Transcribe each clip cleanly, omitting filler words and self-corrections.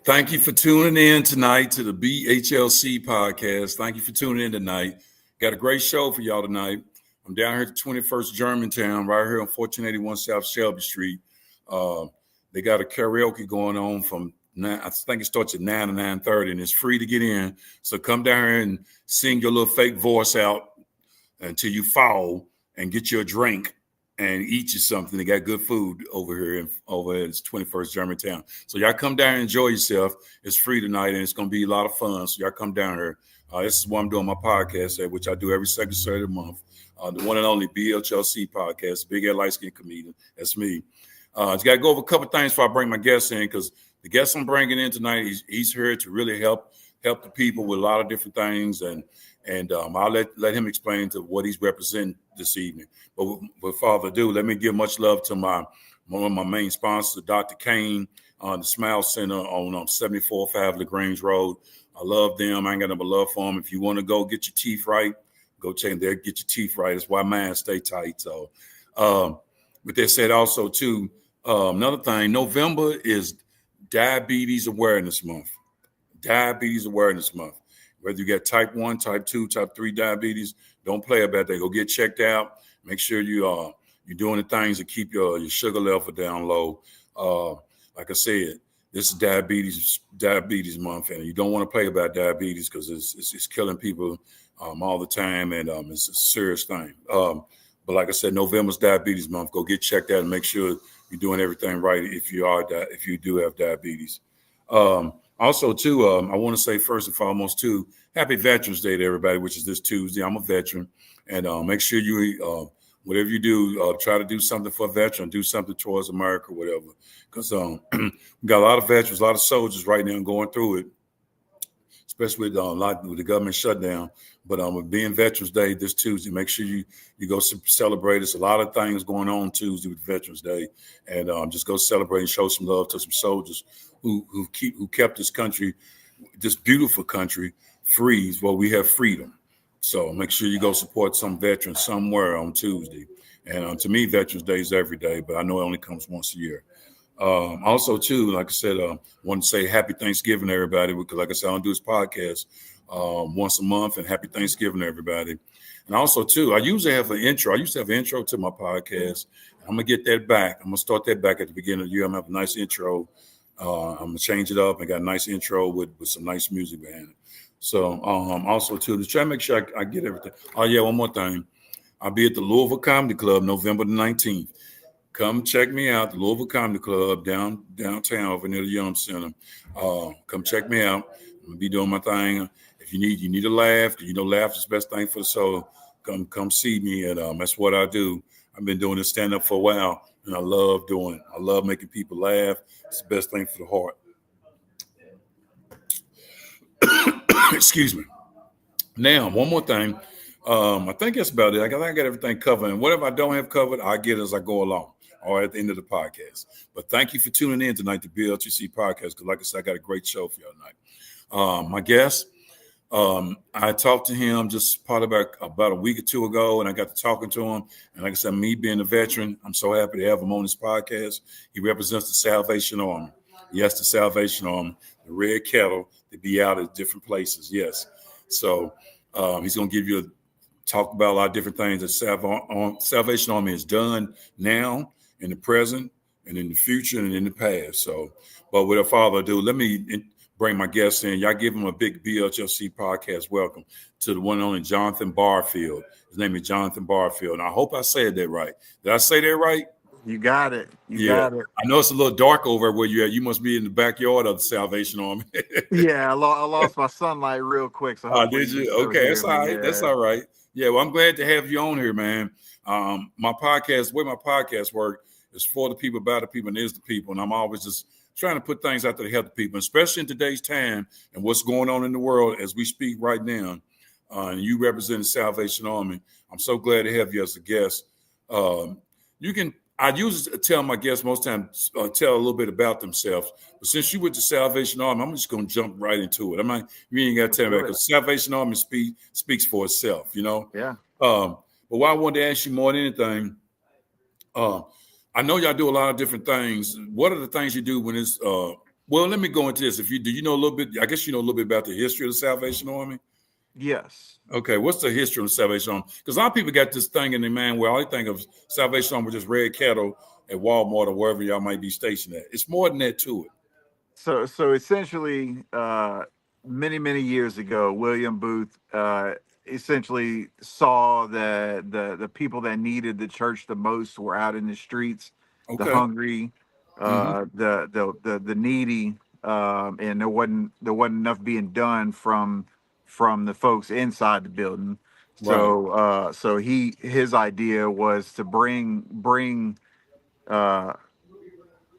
Thank you for tuning in tonight to the BHLC podcast. Thank you for tuning in tonight. Got a great show for y'all tonight. I'm down here at the 21st Germantown, right here on 1481 South Shelby Street. They got a karaoke going on from 9, I think it starts at 9 to 9:30, and it's free to get in. So come down here and sing your little fake voice out until you fall and get you a drink and eat you something. They got good food over here over at 21st Germantown. So y'all come down and enjoy yourself. It's free tonight, and it's going to be a lot of fun. So y'all come down here. This is what I'm doing my podcast at, which I do every second Saturday of the month. The one and only BHLC podcast, Big Ed Light Skin Comedian. That's me. Just got to go over a couple of things before I bring my guest in, because the guest I'm bringing in tonight, he's here to really help the people with a lot of different things, and I'll let him explain to what he's representing this evening. But without further ado, let me give much love to one of my main sponsors, Dr. Kane, the Smile Center on 74th Avenue, LaGrange Road. I love them. I ain't got no love for them. If you want to go get your teeth right, go check them there, get your teeth right. That's why mine stay tight. So, with that said, also too, another thing, November is Diabetes Awareness Month. Diabetes Awareness Month. Whether you got type 1, type 2, type 3 diabetes, don't play about that. Go get checked out. Make sure you're doing the things to keep your sugar level down low. Like I said, this is diabetes month, and you don't want to play about diabetes because it's killing people all the time, and it's a serious thing. But like I said, November's diabetes month. Go get checked out and make sure you're doing everything right if you do have diabetes. Also, too, I want to say first and foremost, too, happy Veterans Day to everybody, which is this Tuesday. I'm a veteran, and make sure you, whatever you do, try to do something for a veteran, do something towards America, whatever. Because we got a lot of veterans, a lot of soldiers right now going through it, especially with the government shutdown. But with being Veterans Day this Tuesday, make sure you go celebrate. There's a lot of things going on Tuesday with Veterans Day, and just go celebrate and show some love to some soldiers who kept this country, this beautiful country, free. Well, we have freedom. So make sure you go support some veterans somewhere on Tuesday. And to me, Veterans Day is every day, but I know it only comes once a year. Also, too, like I said, I want to say happy Thanksgiving to everybody, because like I said, I don't do this podcast once a month, and happy Thanksgiving to everybody. And also, too, I usually have an intro. I used to have an intro to my podcast. I'm going to get that back. I'm going to start that back at the beginning of the year. I'm going to have a nice intro. I'm going to change it up. I got a nice intro with some nice music behind it. So also, too, to try to make sure I get everything. Oh, yeah, one more thing. I'll be at the Louisville Comedy Club November the 19th. Come check me out, the Louisville Comedy Club downtown over near the Young Center. Come check me out. I'm going to be doing my thing. If you need a laugh, laugh is the best thing for the soul. Come see me, and that's what I do. I've been doing this stand-up for a while, and I love doing it. I love making people laugh. It's the best thing for the heart. Excuse me. Now, one more thing. I think that's about it. I got everything covered. And whatever I don't have covered, I get as I go along or at the end of the podcast. But thank you for tuning in tonight to BLTC Podcast, because like I said, I got a great show for y'all tonight. My guest, I talked to him just probably about a week or two ago, and I got to talking to him. And like I said, me being a veteran, I'm so happy to have him on this podcast. He represents the Salvation Army. Yes, the Salvation Army, the red kettle, to be out at different places. Yes. So he's going to give you talk about a lot of different things that Salvation Army has done now, in the present, and in the future, and in the past. So, but without further ado, let me bring my guest in. Y'all give him a big BHLC podcast welcome to the one and only Jonathan Barfield. His name is Jonathan Barfield, and I hope I said that right. Did I say that right? You got it. You got it. I know it's a little dark over where you're at. You must be in the backyard of the Salvation Army. Yeah, I lost my sunlight real quick. So did you? Okay, that's all right. Yeah. That's all right. Yeah, well, I'm glad to have you on here, man. My podcast, the way my podcast work, is for the people, by the people, and is the people. And I'm always just trying to put things out there to help the people, especially in today's time and what's going on in the world as we speak right now. And you represent the Salvation Army. I'm so glad to have you as a guest. I usually tell my guests most times, tell a little bit about themselves. But since you went to Salvation Army, I'm just going to jump right into it. You ain't got to tell me, because Salvation Army speaks for itself, Yeah. But what I wanted to ask you more than anything, I know y'all do a lot of different things. What are the things you do when Well, let me go into this. If you do, you know a little bit. I guess you know a little bit about the history of the Salvation Army. Yes. Okay, what's the history of the Salvation Army? Because a lot of people got this thing in their mind where all they think of Salvation Army was just red cattle at Walmart or wherever y'all might be stationed at. It's more than that to it. So essentially, many years ago, William Booth essentially saw that the people that needed the church the most were out in the streets, the Okay. hungry, Mm-hmm. the needy, and there wasn't enough being done from the folks inside the building. Right. So his idea was to uh,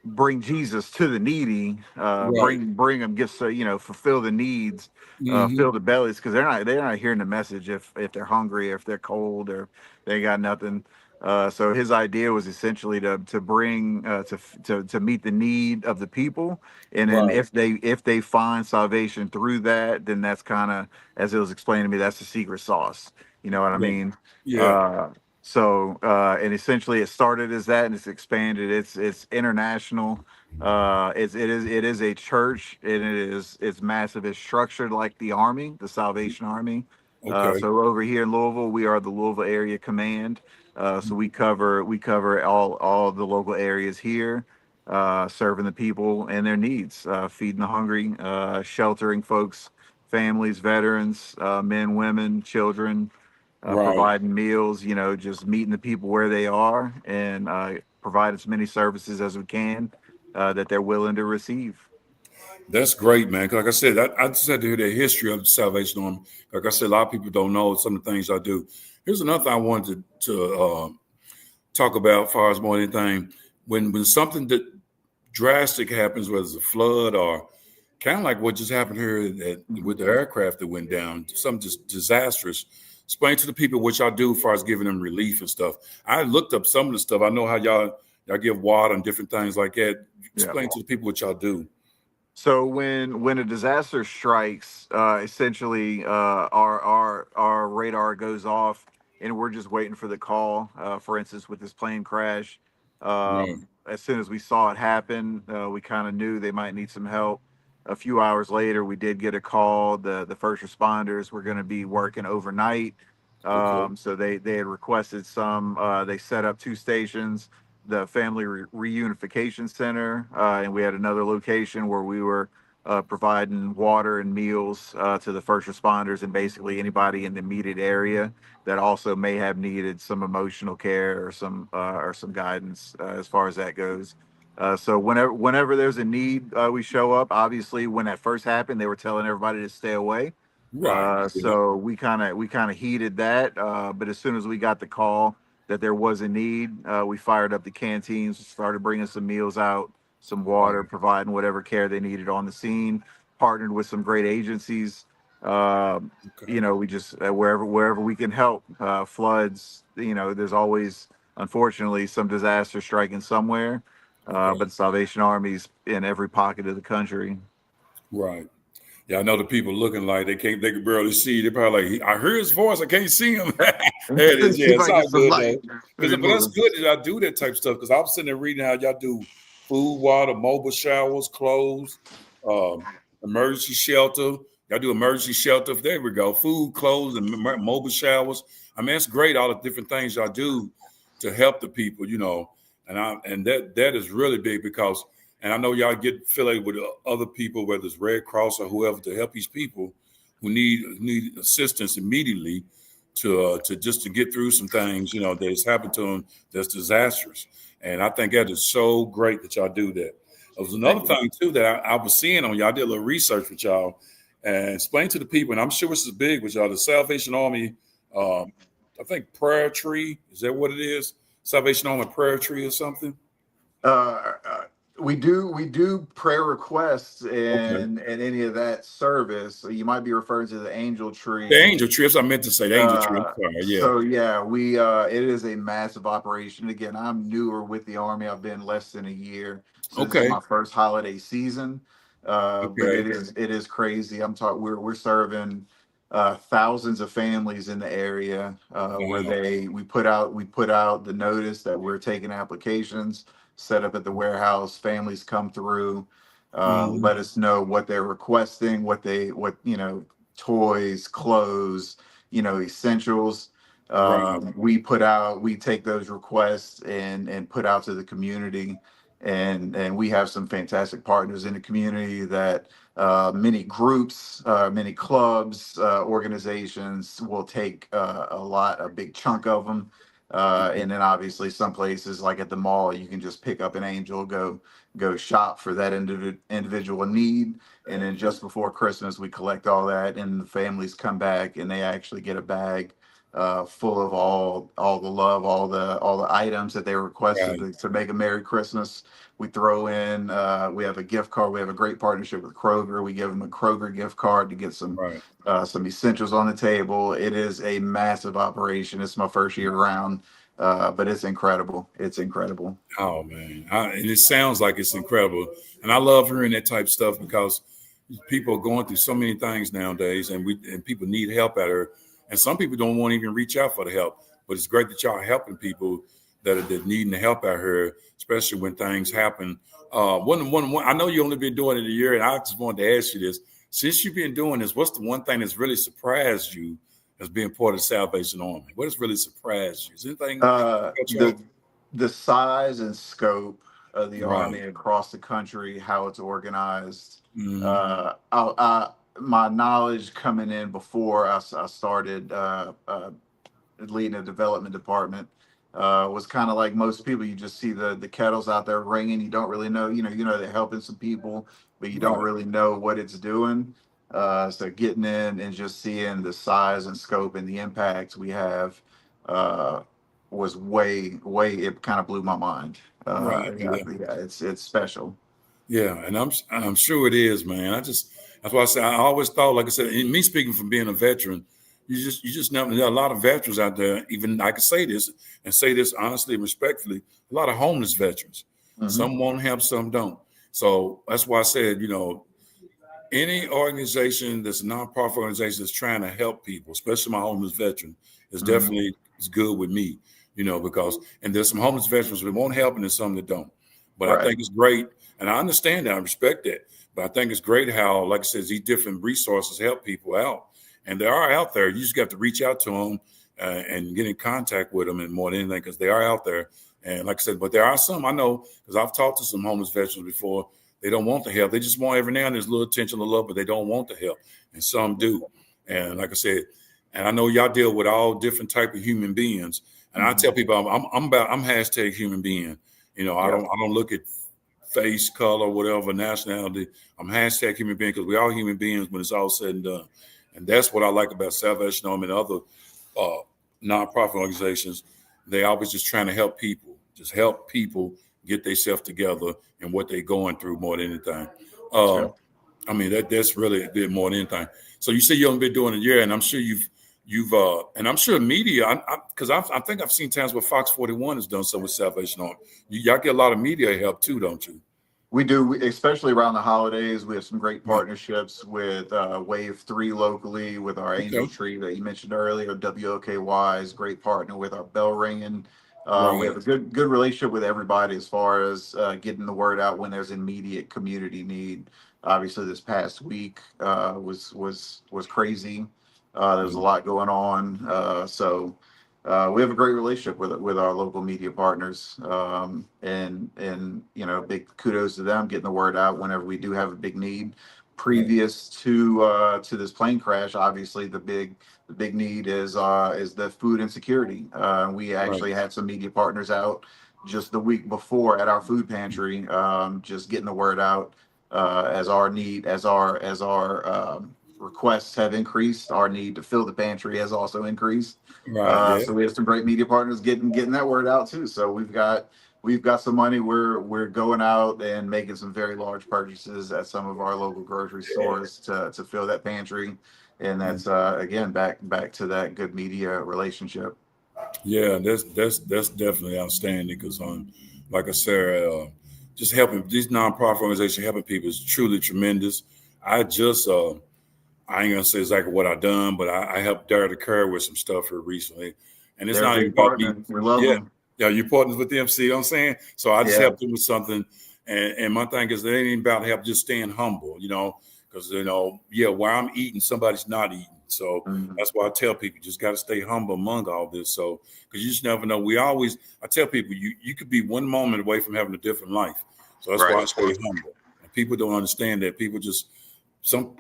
bring Jesus to the needy, Right. bring them gifts, so fulfill the needs, Mm-hmm. fill the bellies, because they're not hearing the message if they're hungry, or if they're cold, or they got nothing. So his idea was essentially to bring to meet the need of the people, and then Right. if they find salvation through that, then that's kind of, as it was explained to me, that's the secret sauce. You know what I Yeah. mean? Yeah. Uh, and essentially it started as that, and it's expanded. It's international. It is a church, and it's massive. It's structured like the army, the Salvation Army. Okay. So over here in Louisville, we are the Louisville Area Command. So we cover all the local areas here, serving the people and their needs, feeding the hungry, sheltering folks, families, veterans, men, women, children, Right. providing meals, just meeting the people where they are, and provide as many services as we can that they're willing to receive. That's great, man. 'Cause like I said, I just had to hear the history of the Salvation Army. Like I said, a lot of people don't know some of the things I do. Here's another thing I wanted to talk about, as far as more than anything. When something that drastic happens, whether it's a flood or kind of like what just happened here with the aircraft that went down, something just disastrous. Explain to the people what y'all do as far as giving them relief and stuff. I looked up some of the stuff. I know how y'all give water and different things like that. Yeah. Explain to the people what y'all do. So when a disaster strikes, essentially our radar goes off, and we're just waiting for the call. For instance, with this plane crash, Right. as soon as we saw it happen, we kind of knew they might need some help. A few hours later, we did get a call. The first responders were going to be working overnight, Okay. so they had requested some. They set up two stations, the Family Reunification Center, and we had another location where we were providing water and meals to the first responders, and basically anybody in the immediate area that also may have needed some emotional care or some guidance as far as that goes. So whenever there's a need, we show up. Obviously, when that first happened, they were telling everybody to stay away. Right. Yeah. So we kind of heeded that. But as soon as we got the call that there was a need, we fired up the canteens, started bringing some meals out, some water, Right. providing whatever care they needed on the scene. Partnered with some great agencies. Uh, Okay. we just wherever we can help. Floods. There's always, unfortunately, some disaster striking somewhere. Okay. But the Salvation Army's in every pocket of the country. Right. Yeah, I know the people looking like they can barely see. They're probably like, I heard his voice, I can't see him. There it is. See Yeah, if it's I get all some good light. though. Let me But that's move. good that y'all do that type of stuff. Because I was sitting there reading how y'all do food, water, mobile showers, clothes, um, emergency shelter. Y'all do emergency shelter. There we go. Food, clothes, and mobile showers. I mean, it's great all the different things y'all do to help the people. And that is really big because. And I know y'all get affiliated with other people, whether it's Red Cross or whoever, to help these people who need assistance immediately to just to get through some things, that's happened to them that's disastrous. And I think that is so great that y'all do that. There was another Thank you. thing too that I was seeing on y'all. I did a little research with y'all and explain to the people, and I'm sure this is big with y'all. The Salvation Army, um, I think prayer tree, is that what it is? Salvation Army prayer tree or something? Uh, uh, we do prayer requests Okay. and any of that service. So you might be referring to the angel The tree. angel tree. That's what I meant to say. The angel tree. I'm sorry. Yeah. So yeah, we it is a massive operation. Again, I'm newer with the Army. I've been less than a year, so this is Okay. my first holiday season. But Okay. it is crazy. I'm talking. We're serving thousands of families in the area where Wow. we put out the notice that we're taking applications, set up at the warehouse. Families come through. let us know what they're requesting, toys, clothes, essentials. Right. We take those requests and put out to the community, and we have some fantastic partners in the community that many groups, many clubs, organizations will take a big chunk of them. And then obviously some places like at the mall, you can just pick up an angel, go shop for that individual need. And then just before Christmas, we collect all that, and the families come back and they actually get a bag full of all the love, all the items that they requested Right. to make a Merry Christmas. We throw in, we have a gift card. We have a great partnership with Kroger. We give them a Kroger gift card to get Right. some essentials on the table. It is a massive operation. It's my first year around, but it's incredible. It's incredible. Oh man, and it sounds like it's incredible, and I love hearing that type of stuff because people are going through so many things nowadays, and people need help out there, and some people don't want to even reach out for the help. But it's great that y'all are helping people that needing the help out here, especially when things happen. I know you only been doing it a year, and I just wanted to ask you this: since you've been doing this, what's the one thing that's really surprised you as being part of the Salvation Army? What has really surprised you? Is anything got you The the size and scope of the right? Army across the country, how it's organized. Mm-hmm. My knowledge coming in before I started leading a development department was kind of like most people. You just see the kettles out there ringing. You don't really know. They're helping some people, but you don't Right, really know what it's doing. So getting in and just seeing the size and scope and the impact we have uh, was way. It kind of blew my mind. right, yeah, Yeah, it's special. yeah, and I'm sure it is, man. That's why I say I always thought, like I said, in me speaking from being a veteran, you just never there are a lot of veterans out there. Even I can say this and say this honestly and respectfully, a lot of homeless veterans. Hmm. Some want help, some don't. So that's why I said, any organization that's a nonprofit organization that's trying to help people, especially my homeless veteran, is Hmm. definitely is good with me, because and there's some homeless veterans that won't help and there's some that don't. But I Right. think it's great, and I understand that, I respect that. But I think it's great how, like I said, these different resources help people out, and they are out there. You just got to reach out to them and get in contact with them, and more than anything, because they are out there. And like I said, but there are some I know because I've talked to some homeless veterans before. They don't want the help. They just want every now and then there's a little attention, a little love, but they don't want the help. And some do. And like I said, and I know y'all deal with all different type of human beings. And I Hmm. tell people I'm hashtag human being. I Yeah. don't look at face, color, whatever, nationality. I'm hashtag human being because we all human beings when it's all said and done. And that's what I like about Salvation Army and other uh, nonprofit organizations. They always just trying to help people, just help people get themselves together and what they're going through more than anything. Yeah. Um, I mean that's really a bit more than anything. So you say you only been doing a year, and I'm sure you've and I'm sure media because I think I've seen times where Fox 41 has done some with Salvation Army. Y'all get a lot of media help too, don't you? We do, especially around the holidays. We have some great Right. partnerships with Wave 3 locally, with our Angel Okay. Tree that you mentioned earlier. WOKY is a great partner with our bell ringing. We have Right. a good relationship with everybody as far as getting the word out when there's immediate community need. Obviously, this past week was crazy. There was a lot going on, so we have a great relationship with our local media partners, and big kudos to them getting the word out whenever we do have a big need. Right. Previous to this plane crash, obviously the big need is the food insecurity. We Right. actually had some media partners out just the week before at our food pantry, just getting the word out as our requests have increased. Our need to fill the pantry has also increased. Right. Yeah. So we have some great media partners getting that word out too. So we've got some money. We're going out and making some very large purchases at some of our local grocery stores to fill that pantry, and Yeah. that's again back to that good media relationship. Yeah, that's definitely outstanding because like I said, just helping these nonprofit organizations helping people is truly tremendous. I just I ain't gonna say exactly what I done, but I helped Dare the Curve with some stuff here recently, and it's They're a not even big about me. partner. We love Yeah, them. yeah, you partners with them. See what I'm saying? So I just Yeah. helped them with something, And my thing is, it ain't about help, just staying humble, because, while I'm eating, somebody's not eating. So that's why I tell people, you just got to stay humble among all this. So, because you just never know. I tell people, you could be one moment away from having a different life. So that's why I stay humble. And people don't understand that. People just,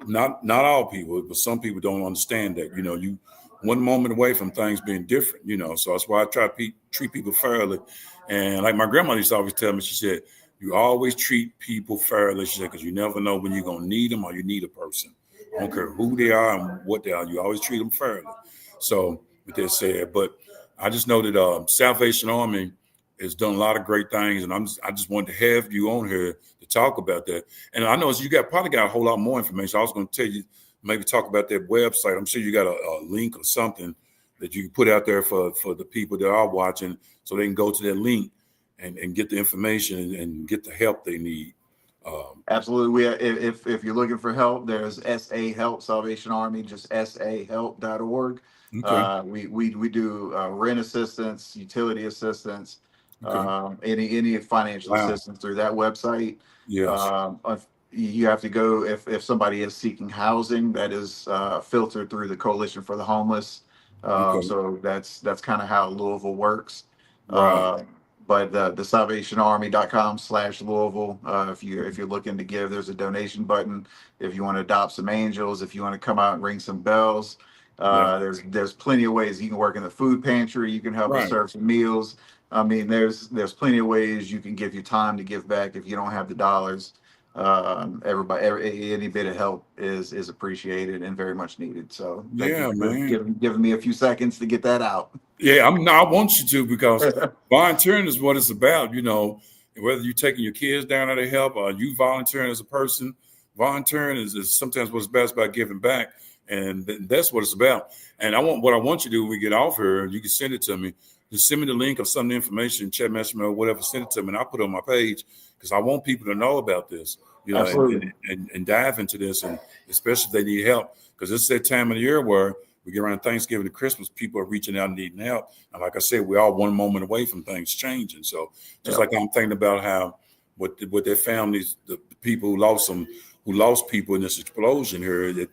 not all people, but some people don't understand that. You one moment away from things being different. So that's why I try to treat people fairly. And like my grandmother used to always tell me, she said, you always treat people fairly, she said, because you never know when you're going to need them or you need a person. I don't care who they are and what they are. You always treat them fairly. So with that said, but I just know that Salvation Army has done a lot of great things, and I just wanted to have you on here to talk about that. And I know you probably got a whole lot more information. I was going to tell you, maybe talk about that website. I'm sure you got a link or something that you can put out there for the people that are watching, so they can go to that link and get the information and get the help they need. Absolutely. If you're looking for help, there's SA Help, Salvation Army, just sahelp.org. Okay. We do rent assistance, utility assistance, Okay. any financial Wow. assistance through that website. Yes. You have to go if somebody is seeking housing, that is filtered through the Coalition for the Homeless. Okay. So that's kind of how Louisville works. Right. But the salvationarmy.com/Louisville. If you're looking to give, there's a donation button. If you want to adopt some angels, if you want to come out and ring some bells, Yeah. there's plenty of ways. You can work in the food pantry. You can help us Right. serve some meals. I mean, there's plenty of ways you can give your time to give back if you don't have the dollars. Any bit of help is appreciated and very much needed. So thank you Yeah, for man. giving me a few seconds to get that out. Yeah, I want you to, because volunteering is what it's about. Whether you're taking your kids down there to help or you volunteering as a person, volunteering is sometimes what's best about giving back, and that's what it's about. And what I want you to do when we get off here, you can send it to me. Just send me the link or some of the information, chat message or whatever. Send it to me, and I'll put it on my page, because I want people to know about this. Absolutely. And dive into this, and especially if they need help, because it's that time of the year where we get around Thanksgiving to Christmas, people are reaching out and needing help. And like I said, we're all one moment away from things changing. So just like I'm thinking about how what their families, the people who lost people in this explosion here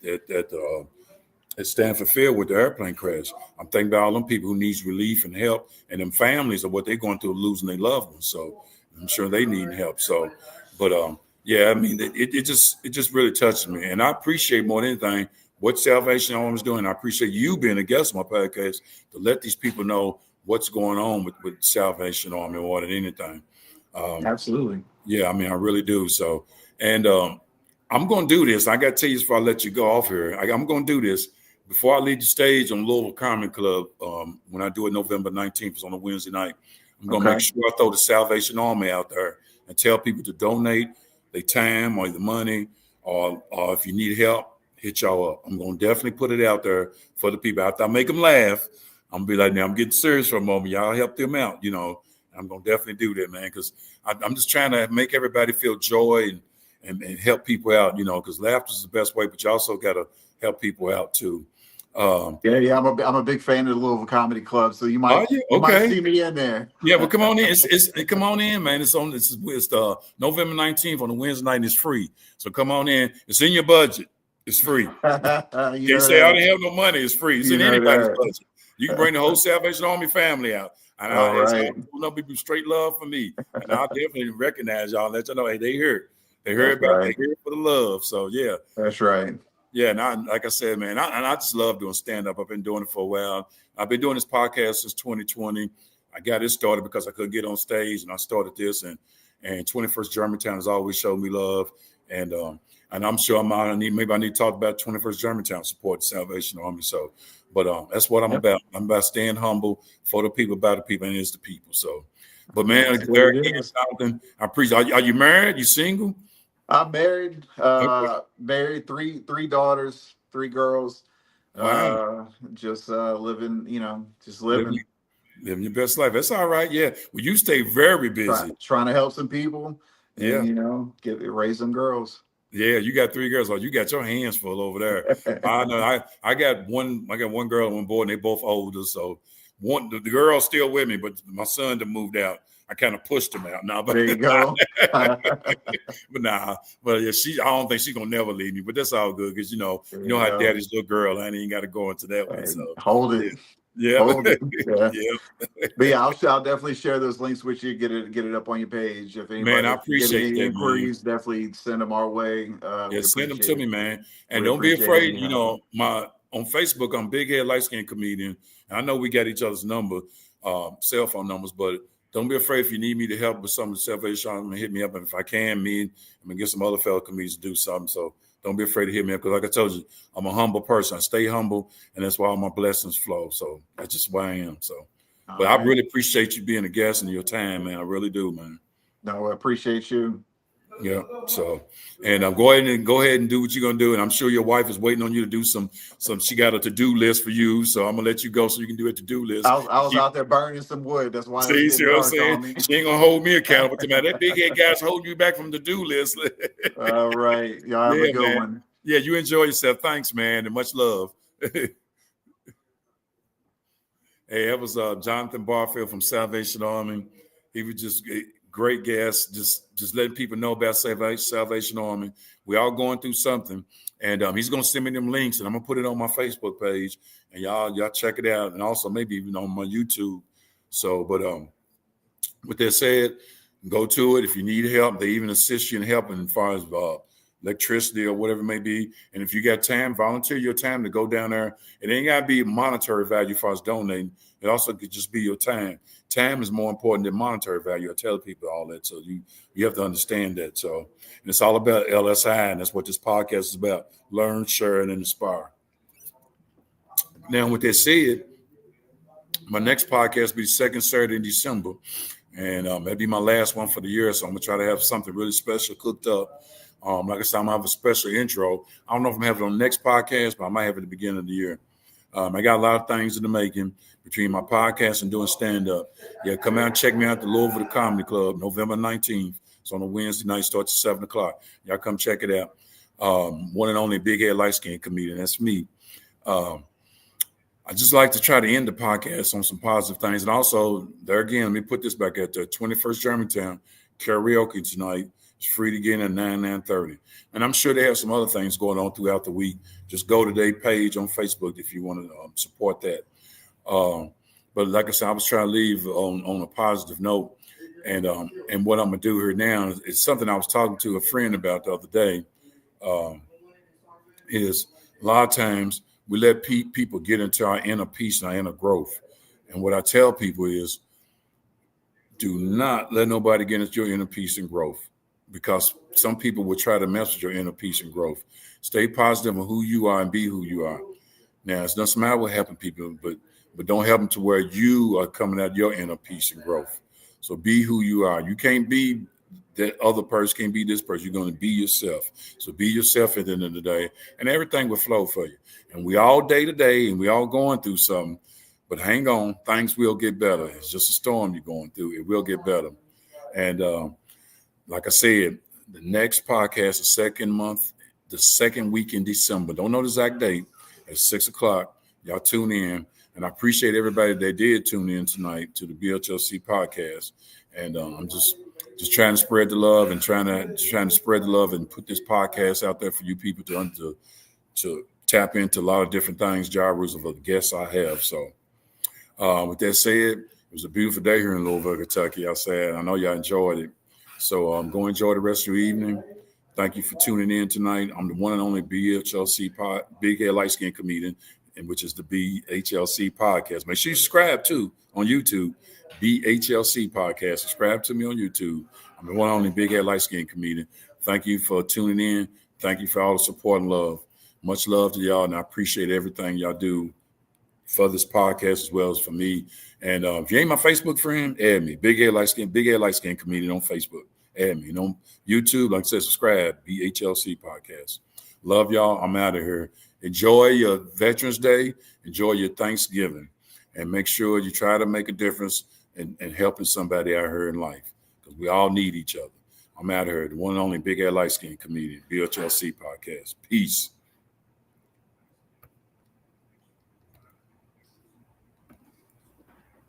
at Stanford Field with the airplane crash. I'm thinking about all them people who needs relief and help, and them families of what they're going through losing their loved ones. So I'm sure they need help. So, but yeah, I mean, it just really touches me, and I appreciate more than anything what Salvation Army is doing. I appreciate you being a guest on my podcast to let these people know what's going on with Salvation Army more than anything. Absolutely. Yeah, I mean, I really do. So, and I'm going to do this. I got to tell you before I let you go off here. I'm going to do this before I leave the stage on Louisville Comedy Club. When I do it November 19th, it's on a Wednesday night. I'm going to make sure I throw the Salvation Army out there and tell people to donate their time or the money, or if you need help, hit y'all up. I'm going to definitely put it out there for the people. After I make them laugh, I'm going to be like, now I'm getting serious for a moment. Y'all help them out, I'm going to definitely do that, man, because I'm just trying to make everybody feel joy and help people out, because laughter is the best way, but you also got to help people out too. Yeah. I'm a big fan of the Louisville Comedy Club, so you might see me in there. Yeah, but come on in. Come on in, man. It's November 19th on a Wednesday night. And it's free, so come on in. It's in your budget. It's free. You Can't say I didn't have no money. It's free. It's in anybody's budget. You can bring the whole Salvation Army family out. And I'll be straight love for me. And I'll definitely recognize y'all and let y'all know, hey, they here. They heard about it. They here for the love. So, yeah. That's right. Yeah, and like I said, man, I just love doing stand-up. I've been doing it for a while. I've been doing this podcast since 2020. I got it started because I couldn't get on stage, and I started this. And 21st Germantown has always showed me love. And I'm sure I need to talk about 21st Germantown support the Salvation Army. So, but that's what I'm about. I'm about staying humble for the people, about the people, and it's the people. So, but man, Jonathan, I appreciate. Are you married? You single? I'm married. Married, three daughters, 3 girls. Wow. Just living, just living. Living your best life. That's all right. Yeah. Well, you stay very busy. Trying to help some people. And, raise some girls. Yeah, you got 3 girls. Oh, you got your hands full over there. I know. I got one girl and one boy, and they both older. So the girl's still with me, but my son that moved out. I kind of pushed him out. Now, but There you go. but yeah, I don't think she's gonna never leave me. But that's all good because you know how go. daddy's little girl, and he ain't got to go into that one. So Hold it. yeah, Hold it. Yeah. yeah. But yeah, I'll definitely share those links with you. Get it up on your page. If Man, I anybody get appreciate any that, man. inquiries, definitely send them our way. Yeah, We send them appreciate to it. me, man. And We don't be appreciate afraid. any You help. know, on Facebook, I'm Big Head Light Skin Comedian. And I know we got each other's number, cell phone numbers, but don't be afraid if you need me to help with some of the Salvation, hit me up. And if I can, I'm gonna get some other fellow comedians to do something. So don't be afraid to hit me up because, like I told you, I'm a humble person. I stay humble, and that's why all my blessings flow. So that's just why I am. So, but I really appreciate you being a guest and your time, man. I really do, man. No, I appreciate you. Yeah. So, and go ahead and do what you're gonna do. And I'm sure your wife is waiting on you to do some. She got a to-do list for you. So I'm gonna let you go so you can do a to-do list. I was out there burning some wood. That's why See it's what I'm dark saying? on me. She ain't gonna hold me accountable to me. That big head guy's holding you back from the do list. All right. Y'all have a good one. Yeah, you enjoy yourself. Thanks, man, and much love. Hey, that was Jonathan Barfield from Salvation Army. He was just a great guest, just letting people know about Salvation Army. We all going through something, and he's gonna send me them links, and I'm gonna put it on my Facebook page, and y'all check it out, and also maybe even on my YouTube. So, but with that said, go to it. If you need help, they even assist you in helping as far as electricity or whatever it may be. And if you got time, volunteer your time to go down there. It ain't got to be monetary value as far as donating. It also could just be your time. Time is more important than monetary value. I tell people all that. So you have to understand that. So, and it's all about LSI, and that's what this podcast is about. Learn, share, and inspire. Now, with that said, my next podcast will be the second Saturday in December. And that'll be my last one for the year. So I'm going to try to have something really special cooked up. Like I said, I'm going to have a special intro. I don't know if I'm having it on the next podcast, but I might have it at the beginning of the year. I got a lot of things in the making between my podcast and doing stand-up. Yeah, come out and check me out at the Louisville Comedy Club, November 19th. It's on a Wednesday night, starts at 7 o'clock. Y'all come check it out. One and only Big Head Light Skin Comedian. That's me. I just like to try to end the podcast on some positive things. And also, there again, let me put this back at the 21st Germantown karaoke tonight. It's free to get in at 9:30. And I'm sure they have some other things going on throughout the week. Just go to their page on Facebook if you want to support that. But like I said, I was trying to leave on a positive note. And what I'm going to do here now is something I was talking to a friend about the other day. Is a lot of times we let people get into our inner peace and our inner growth. And what I tell people is, do not let nobody get into your inner peace and growth, because some people will try to mess with your inner peace and growth. Stay positive on who you are and be who you are. Now, it doesn't matter what happened to people, but don't help them to where you are coming out of your inner peace and growth. So be who you are. You can't be that other person, can't be this person. You're going to be yourself. So be yourself at the end of the day, and everything will flow for you. And we all day to day, and we all going through something. But hang on, things will get better. It's just a storm you're going through. It will get better. And like I said, the next podcast, the second week in December. Don't know the exact date. At 6 o'clock. Y'all tune in. And I appreciate everybody that did tune in tonight to the BHLC podcast. And I'm just trying to spread the love and trying to spread the love and put this podcast out there for you people to tap into a lot of different things, genres of the guests I have. So with that said, it was a beautiful day here in Louisville, Kentucky. I know y'all enjoyed it. So go enjoy the rest of your evening. Thank you for tuning in tonight. I'm the one and only BHLC Big Head Light Skin Comedian, which is the BHLC podcast. Make sure you subscribe too on YouTube. BHLC podcast. Subscribe to me on YouTube. I'm the one and only Big Head Light Skin Comedian. Thank you for tuning in. Thank you for all the support and love. Much love to y'all, and I appreciate everything y'all do for this podcast as well as for me. And if you ain't my Facebook friend, add me. Big Head Light Skin Comedian on Facebook. Add me. On YouTube, like I said, subscribe. BHLC podcast. Love y'all. I'm out of here. Enjoy your Veterans Day. Enjoy your Thanksgiving. And make sure you try to make a difference in helping somebody out here in life, because we all need each other. I'm out of here. The one and only Big Head Light Skin Comedian, BHLC podcast. Peace.